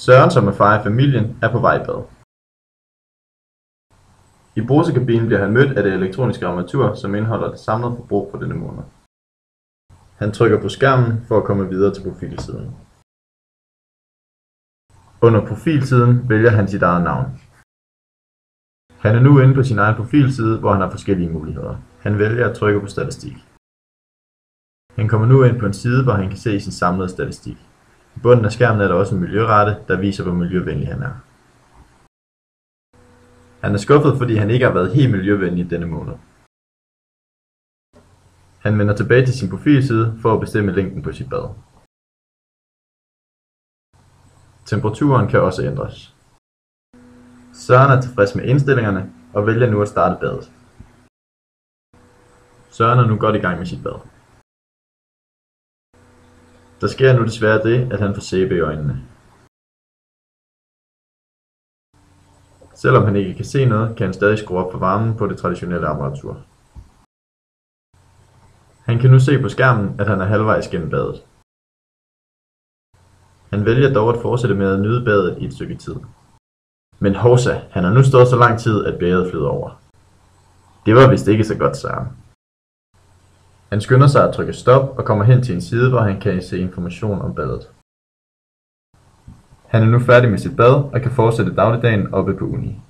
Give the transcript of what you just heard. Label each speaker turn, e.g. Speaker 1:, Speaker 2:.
Speaker 1: Søren, som er far i familien, er på vej i bad. I brusekabinen bliver han mødt af det elektroniske armatur, som indeholder det samlede forbrug for denne måned. Han trykker på skærmen for at komme videre til profilsiden. Under profilsiden vælger han sit eget navn. Han er nu inde på sin egen profilside, hvor han har forskellige muligheder. Han vælger at trykke på statistik. Han kommer nu ind på en side, hvor han kan se sin samlede statistik. I bunden af skærmen er der også en miljørate, der viser, hvor miljøvenlig han er. Han er skuffet, fordi han ikke har været helt miljøvenlig denne måned. Han vender tilbage til sin profilside for at bestemme længden på sit bad. Temperaturen kan også ændres. Søren er tilfreds med indstillingerne og vælger nu at starte badet. Søren er nu godt i gang med sit bad. Der sker nu desværre det, at han får sæbe i øjnene. Selvom han ikke kan se noget, kan han stadig skrue op for varmen på det traditionelle apparatur. Han kan nu se på skærmen, at han er halvvejs gennem badet. Han vælger dog at fortsætte med at nyde badet i et stykke tid. Men hovsa, han har nu stået så lang tid, at bæret flyder over. Det var vist ikke så godt, Søren. Han skynder sig at trykke stop og kommer hen til en side, hvor han kan se information om badet. Han er nu færdig med sit bad og kan fortsætte dagligdagen oppe på uni.